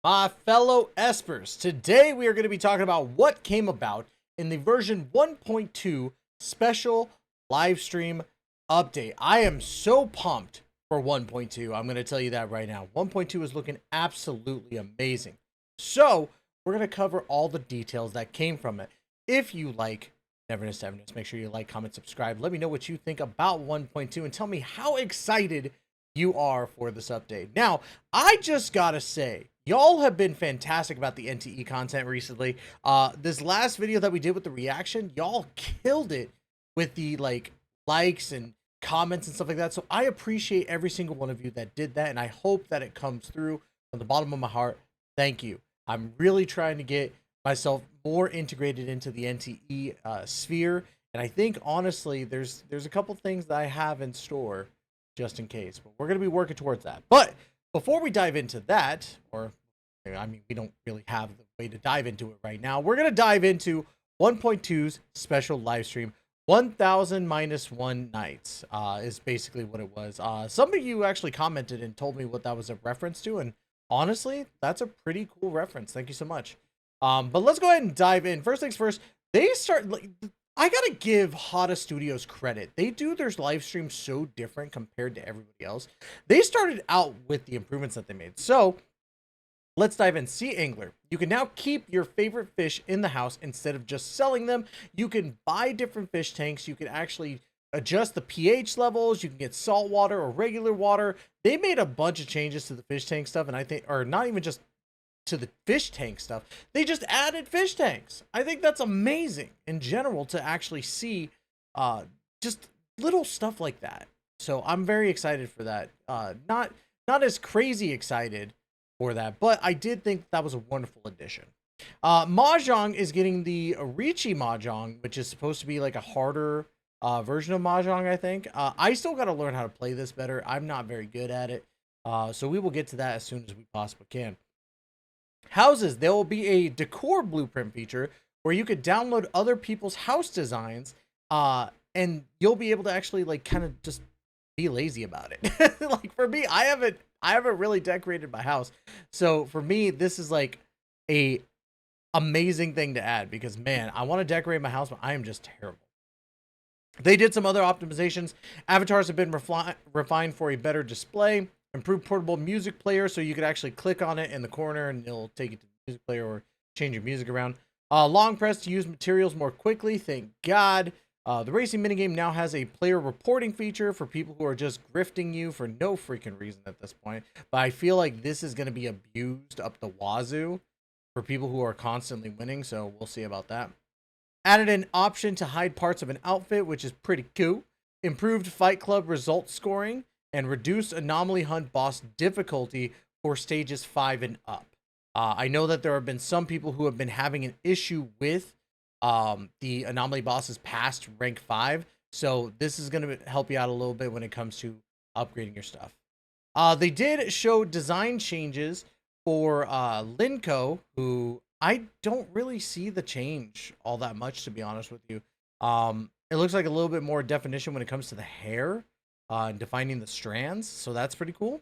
My fellow Espers, today we are going to be talking about what came about in the version 1.2 special live stream update. I am so pumped for 1.2. I'm going to tell you that right now. 1.2 is looking absolutely amazing. So, we're going to cover all the details that came from it. If you like everness, make sure you like, comment, subscribe. Let me know what you think about 1.2 and tell me how excited you are for this update. Now, I just gotta say, y'all have been fantastic about the NTE content recently. This last video that we did with the reaction, y'all killed it with the likes and comments and stuff like that. So I appreciate every single one of you that did that, and I hope that it comes through from the bottom of my heart. Thank you. I'm really trying to get myself more integrated into the NTE sphere, and I think honestly, there's a couple things that I have in store just in case, but we're going to be working towards that. But before we dive into that, or I mean, we don't really have the way to dive into it right now. We're going to dive into 1.2's special live stream. 1000 minus 1 nights is basically what it was. Some of you actually commented and told me what that was a reference to, and honestly, that's a pretty cool reference. Thank you so much. But let's go ahead and dive in. First things first, I gotta give Hada Studios credit. They do their live streams so different compared to everybody else. They started out with the improvements that they made. So let's dive in. Sea Angler. You can now keep your favorite fish in the house instead of just selling them. You can buy different fish tanks. You can actually adjust the pH levels. You can get salt water or regular water. They made a bunch of changes to the fish tank stuff, and I think, or not even just to the fish tank stuff, they just added fish tanks. I think that's amazing in general to actually see just little stuff like that. So I'm very excited for that. Not as crazy excited for that, but I did think that was a wonderful addition. Mahjong is getting the Richi Mahjong, which is supposed to be like a harder version of Mahjong, I think. I still got to learn how to play this better. I'm not very good at it. So we will get to that as soon as we possibly can. Houses, there will be a decor blueprint feature where you could download other people's house designs, and you'll be able to actually kind of just be lazy about it. Like for me, I haven't really decorated my house, so for me this is like a amazing thing to add, because man, I want to decorate my house, but I am just terrible. They did some other optimizations. Avatars have been refined for a better display. Improved portable music player, so you could actually click on it in the corner and it'll take you to the music player or change your music around. Long press to use materials more quickly, thank God. The racing minigame now has a player reporting feature for people who are just grifting you for no freaking reason at this point. But I feel like this is going to be abused up the wazoo for people who are constantly winning, so we'll see about that. Added an option to hide parts of an outfit, which is pretty cool. Improved Fight Club result scoring, and reduced anomaly hunt boss difficulty for stages 5 and up. I know that there have been some people who have been having an issue with the anomaly bosses past rank 5, so this is going to help you out a little bit when it comes to upgrading your stuff. They did show design changes for lshinku, who I don't really see the change all that much, to be honest with you. It looks like a little bit more definition when it comes to the hair. And defining the strands, so that's pretty cool.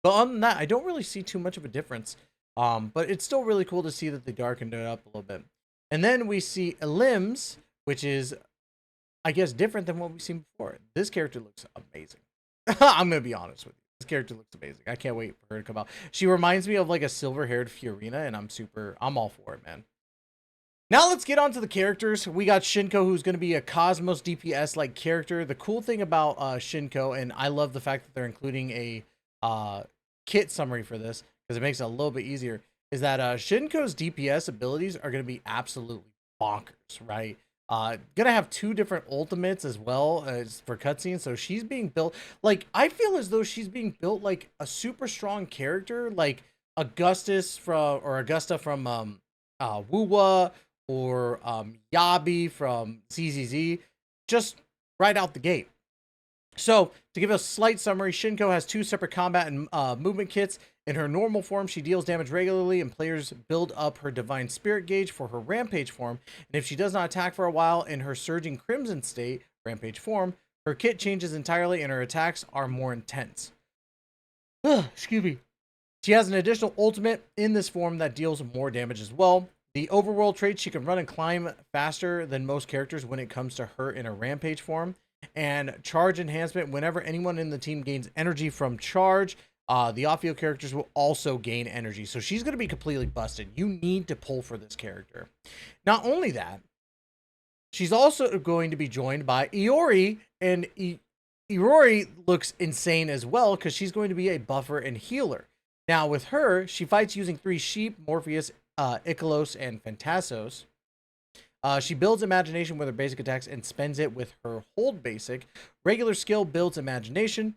But other than that, I don't really see too much of a difference. But it's still really cool to see that they darkened it up a little bit. And then we see limbs, which is, I guess, different than what we've seen before. This character looks amazing. I'm gonna be honest with you. This character looks amazing. I can't wait for her to come out. She reminds me of like a silver-haired Fiorina, and I'm all for it, man. Now let's get on to the characters. We got Shinku, who's going to be a Cosmos DPS-like character. The cool thing about Shinku, and I love the fact that they're including a kit summary for this, because it makes it a little bit easier, is that Shinko's DPS abilities are going to be absolutely bonkers, right? Gonna have 2 different ultimates as well as for cutscenes, so she's being built, like, I feel as though she's being built like a super strong character, like Augusta from Wuwa, or Yabi from ZZZ, just right out the gate. So, to give a slight summary, Shinku has 2 separate combat and movement kits. In her normal form, she deals damage regularly, and players build up her Divine Spirit gauge for her Rampage form. And if she does not attack for a while in her Surging Crimson state, Rampage form, her kit changes entirely and her attacks are more intense. Excuse me. She has an additional ultimate in this form that deals more damage as well. The overworld trait, she can run and climb faster than most characters when it comes to her in a rampage form. And charge enhancement, whenever anyone in the team gains energy from charge, the off-field characters will also gain energy. So she's going to be completely busted. You need to pull for this character. Not only that, she's also going to be joined by Iori, and Iori looks insane as well because she's going to be a buffer and healer. Now, with her, she fights using 3 sheep, Morpheus, Icalos, and Phantasos. She builds imagination with her basic attacks and spends it with her hold basic. Regular skill builds imagination,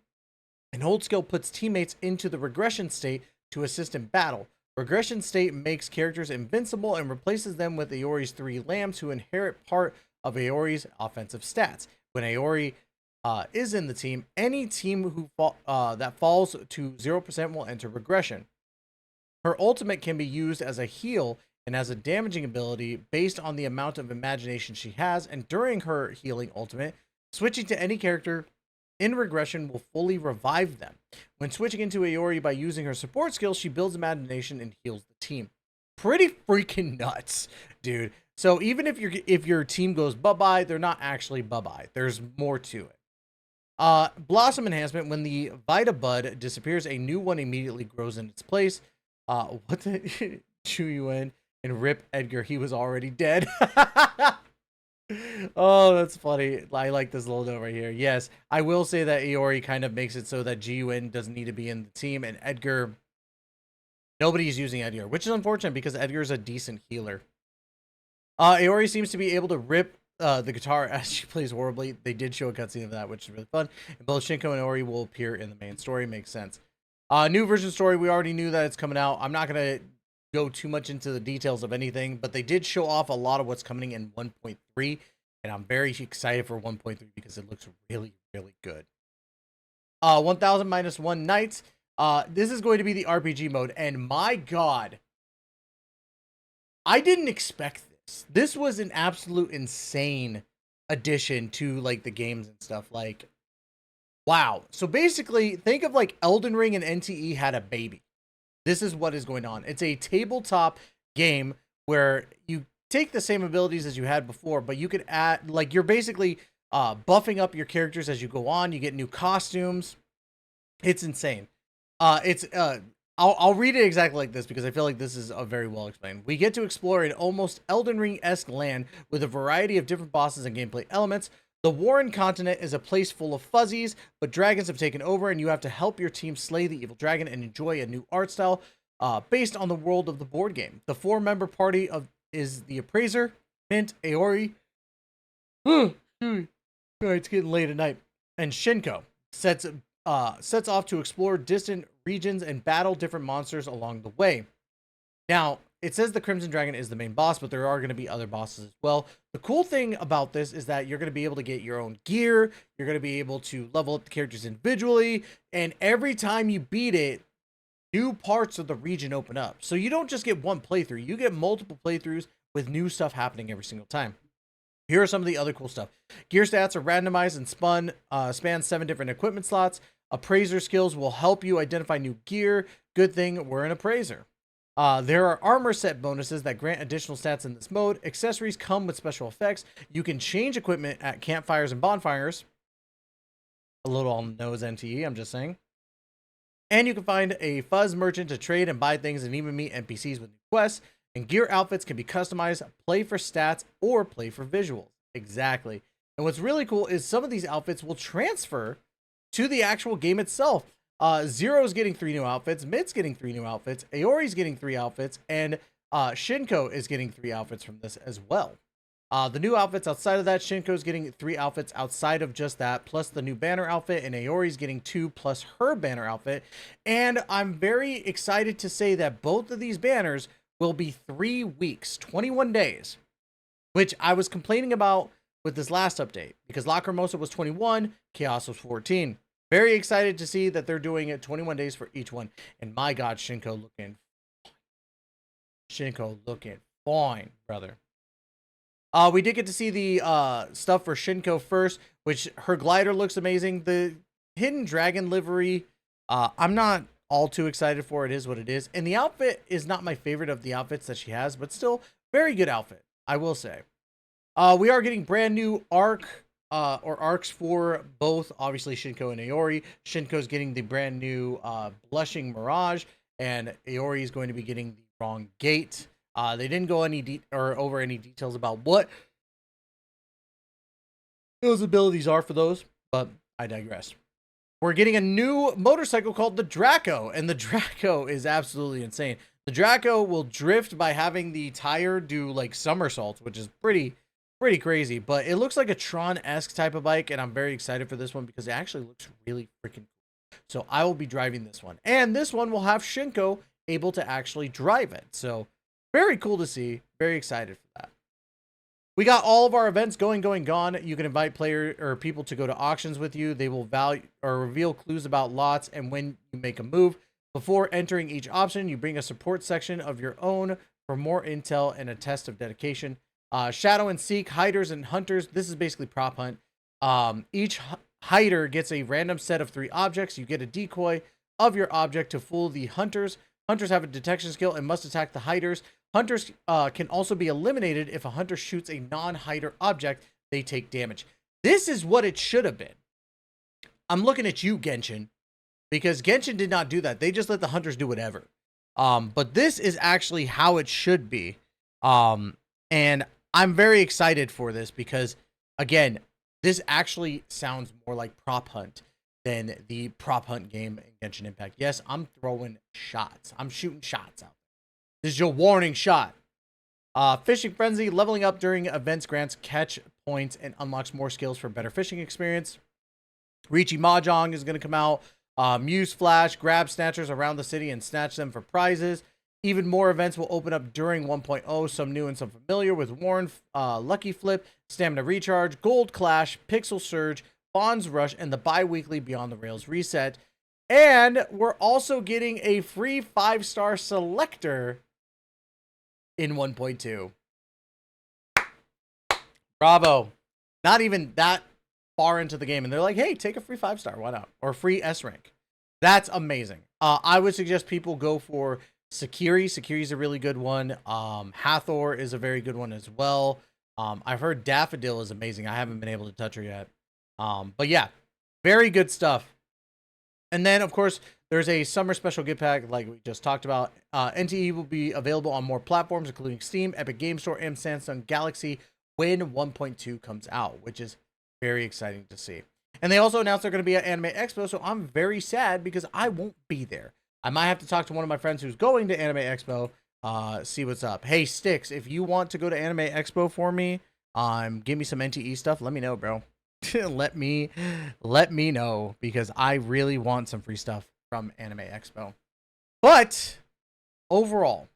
and hold skill puts teammates into the regression state to assist in battle. Regression state makes characters invincible and replaces them with Aori's 3 lambs who inherit part of Aori's offensive stats. When Aori is in the team, any team that falls to 0% will enter regression. Her ultimate can be used as a heal and as a damaging ability based on the amount of imagination she has, and during her healing ultimate, switching to any character in regression will fully revive them. When switching into Aori by using her support skills, she builds imagination and heals the team. Pretty freaking nuts, dude. So even if your team goes bye-bye, they're not actually bye-bye. There's more to it. Blossom enhancement, when the Vita Bud disappears, a new one immediately grows in its place. What the chew you in and rip Edgar, he was already dead. Oh, that's funny. I like this little note right here. Yes, I will say that Iori kind of makes it so that GUN doesn't need to be in the team, and Edgar, nobody's using Edgar, which is unfortunate because Edgar is a decent healer. Iori seems to be able to rip the guitar as she plays horribly. They did show a cutscene of that, which is really fun. And both Shinku and Ori will appear in the main story. Makes sense. New version story, we already knew that it's coming out. I'm not going to go too much into the details of anything, but they did show off a lot of what's coming in 1.3, and I'm very excited for 1.3 because it looks really, really good. 1000 minus 1 nights. This is going to be the RPG mode, and my god, I didn't expect this. This was an absolute insane addition to like the games and stuff. Like, wow. So basically, think of like Elden Ring and NTE had a baby. This is what is going on. It's a tabletop game where you take the same abilities as you had before, but you could add, like, you're basically buffing up your characters as you go on. You get new costumes. It's insane. I'll read it exactly like this because I feel like this is very well explained. We get to explore an almost Elden Ring-esque land with a variety of different bosses and gameplay elements. The Warren continent is a place full of fuzzies, but dragons have taken over, and you have to help your team slay the evil dragon and enjoy a new art style based on the world of the board game. The 4-member party is the Appraiser, Mint, Aori. It's getting late at night. And Shinku sets off to explore distant regions and battle different monsters along the way. Now, it says the Crimson Dragon is the main boss, but there are going to be other bosses as well. The cool thing about this is that you're going to be able to get your own gear. You're going to be able to level up the characters individually. And every time you beat it, new parts of the region open up. So you don't just get one playthrough. You get multiple playthroughs with new stuff happening every single time. Here are some of the other cool stuff. Gear stats are randomized and span 7 different equipment slots. Appraiser skills will help you identify new gear. Good thing we're an appraiser. There are armor set bonuses that grant additional stats in this mode. Accessories come with special effects. You can change equipment at campfires and bonfires. A little on the nose NTE, I'm just saying. And you can find a fuzz merchant to trade and buy things and even meet NPCs with new quests. And gear outfits can be customized, play for stats, or play for visuals. Exactly. And what's really cool is some of these outfits will transfer to the actual game itself. Zero's getting 3 new outfits, Mid's getting 3 new outfits, Aori's getting 3 outfits, and Shinku is getting 3 outfits from this as well. The new outfits outside of that, Shinko's getting 3 outfits outside of just that, plus the new banner outfit, and Aori's getting 2 plus her banner outfit. And I'm very excited to say that both of these banners will be 3 weeks, 21 days, which I was complaining about with this last update because Lacrimosa was 21, Chaos was 14. Very excited to see that they're doing it 21 days for each one. And my god, Shinku looking fine, brother. We did get to see the stuff for Shinku first, which her glider looks amazing. The hidden dragon livery, I'm not all too excited for. It is what it is. And the outfit is not my favorite of the outfits that she has, but still very good outfit, I will say. We are getting brand new arcs for both, obviously, Shinku and Aori. Shinko's getting the brand new Blushing Mirage, and Aori is going to be getting the Wrong Gate. They didn't go over any details about what those abilities are for those, but I digress. We're getting a new motorcycle called the Draco, and the Draco is absolutely insane. The Draco will drift by having the tire do like somersaults, which is pretty crazy, but it looks like a Tron-esque type of bike, and I'm very excited for this one because it actually looks really freaking cool. So I will be driving this one, and this one will have Shinko able to actually drive it. So very cool to see. Very excited for that. We got all of our events going, gone. You can invite player or people to go to auctions with you. They will value or reveal clues about lots and when you make a move. Before entering each option, you bring a support section of your own for more intel and a test of dedication. Shadow and Seek, hiders and hunters. This is basically prop hunt. Each hider gets a random set of 3 objects. You get a decoy of your object to fool the hunters. Hunters have a detection skill and must attack the hiders. Hunters can also be eliminated if a hunter shoots a non-hider object. They take damage. This is what it should have been. I'm looking at you, Genshin, because Genshin did not do that. They just let the hunters do whatever. But this is actually how it should be. And I'm very excited for this because, again, this actually sounds more like prop hunt than the prop hunt game in Genshin Impact. Yes, I'm throwing shots. I'm shooting shots out. This is your warning shot. Fishing Frenzy, leveling up during events grants catch points and unlocks more skills for better fishing experience. Riichi Mahjong is going to come out. Muse Flash, grab snatchers around the city and snatch them for prizes. Even more events will open up during 1.0, some new and some familiar with Warren, Lucky Flip, Stamina Recharge, Gold Clash, Pixel Surge, Bonds Rush, and the bi-weekly Beyond the Rails reset. And we're also getting a free 5-star selector in 1.2. Bravo. Not even that far into the game, and they're like, hey, take a free 5-star, why not? Or free S rank. That's amazing. I would suggest people go for Sakiri. Sakiri's a really good one. Hathor is a very good one as well. I've heard Daffodil is amazing. I haven't been able to touch her yet. But yeah, very good stuff. And then, of course, there's a summer special gift pack like we just talked about. NTE will be available on more platforms, including Steam, Epic Game Store, and Samsung Galaxy when 1.2 comes out, which is very exciting to see. And they also announced they're going to be at Anime Expo, so I'm very sad because I won't be there. I might have to talk to one of my friends who's going to Anime Expo, see what's up. Hey, Sticks, if you want to go to Anime Expo for me, give me some NTE stuff, let me know, bro. let me know, because I really want some free stuff from Anime Expo. But overall,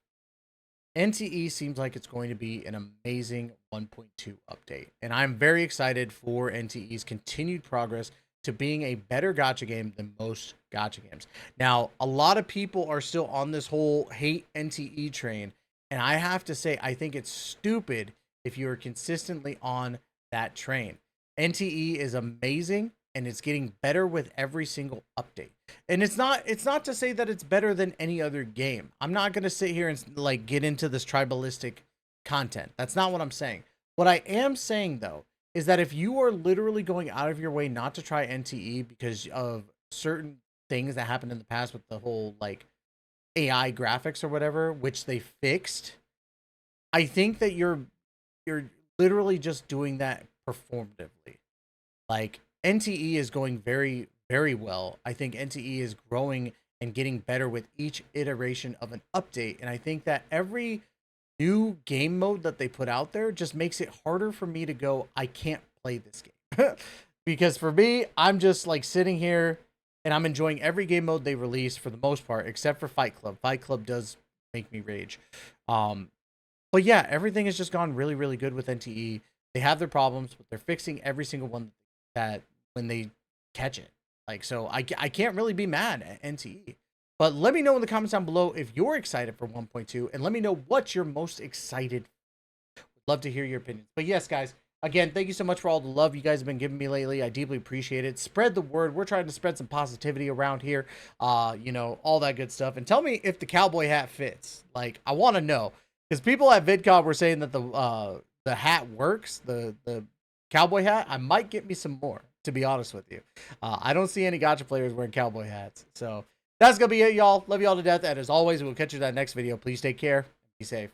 NTE seems like it's going to be an amazing 1.2 update, and I'm very excited for NTE's continued progress to being a better gacha game than most gacha games. Now, a lot of people are still on this whole hate NTE train, and I have to say, I think it's stupid if you're consistently on that train. NTE is amazing, and it's getting better with every single update. And it's not to say that it's better than any other game. I'm not going to sit here and like get into this tribalistic content. That's not what I'm saying. What I am saying, though, is that if you are literally going out of your way not to try NTE because of certain things that happened in the past with the whole like AI graphics or whatever, which they fixed, I think that you're literally just doing that performatively. Like, NTE is going very, very well. I think NTE is growing and getting better with each iteration of an update. And I think that every new game mode that they put out there just makes it harder for me to go, I can't play this game. Because for me, I'm just like sitting here and I'm enjoying every game mode they release for the most part, except for Fight Club. Fight Club does make me rage. But yeah, everything has just gone really, really good with NTE. They have their problems, but they're fixing every single one that when they catch it. Like, so I can't really be mad at NTE. But let me know in the comments down below if you're excited for 1.2, and let me know what you're most excited for. Would love to hear your opinions. But yes, guys, Again, thank you so much for all the love you guys have been giving me lately. I deeply appreciate it. Spread the word. We're trying to spread some positivity around here. You know, all that good stuff. And tell me if the cowboy hat fits. Like, I want to know. Because people at VidCon were saying that the hat works, the cowboy hat. I might get me some more, to be honest with you. I don't see any gacha players wearing cowboy hats. So that's going to be it, y'all. Love y'all to death. And as always, we'll catch you in that next video. Please take care. Be safe.